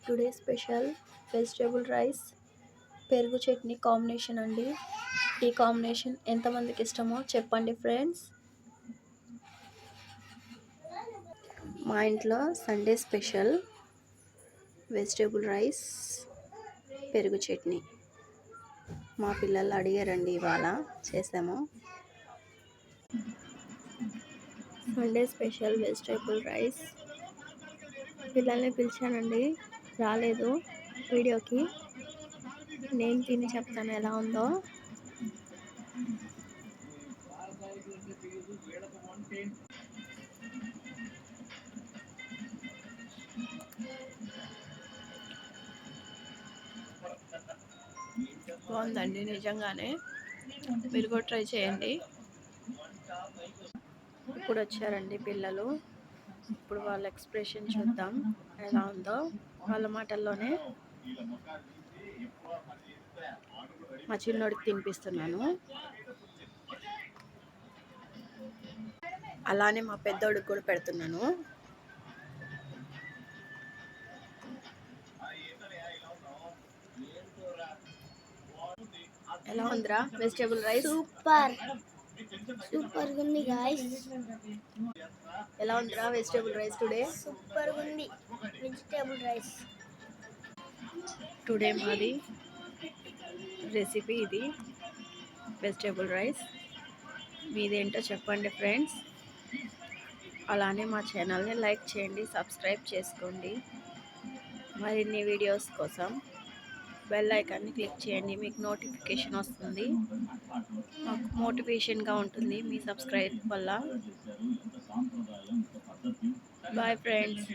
Today special vegetable rice పెరుగు chutney combination అండి. ఈ కాంబినేషన్ ఎంతమందికి ఇష్టమో చెప్పండి ఫ్రెండ్స్. మా ఇంట్లో సండే స్పెషల్ వెజిటేబుల్ రైస్ పెరుగు చట్నీ. మా పిల్లలు అడిగారండి, ఇవాళ చేసాము. Sunday special vegetable rice. పిల్లల్ని పిలిచానండి, రాలేదు వీడియోకి. నేను తిని చెప్తాను ఎలా ఉందో. బాగుందండి నిజంగానే, మీరు కూడా ట్రై చేయండి. ఇప్పుడు వచ్చారండి పిల్లలు, ఇప్పుడు వాళ్ళ ఎక్స్ప్రెషన్ చూద్దాం ఎలా ఉందో. వాళ్ళ మాటల్లోనే మా చిన్నోడికి తినిపిస్తున్నాను, అలానే మా పెద్దోడికి కూడా పెడుతున్నాను. ఎలా ఉందిరా వెజిటేబుల్ రైస్? సూపర్ సూపర్ ఉంది గాయ్స్. ఎలా ఉందిరా వెజిటేబుల్ రైస్ టుడే? సూపర్ ఉంది వెజిటేబుల్ రైస్. టుడే మాది రెసిపీ ఇది వెజిటేబుల్ రైస్. మీదేంటో చెప్పండి ఫ్రెండ్స్. అలానే మా ఛానల్ని లైక్ చేయండి, సబ్స్క్రైబ్ చేసుకోండి. మరిన్ని వీడియోస్ కోసం బెల్ ఐకాన్ని క్లిక్ చేయండి, మీకు నోటిఫికేషన్ వస్తుంది. మాకు మోటివేషన్గా ఉంటుంది మీ సబ్స్క్రైబ్ వల్ల. Bye friends.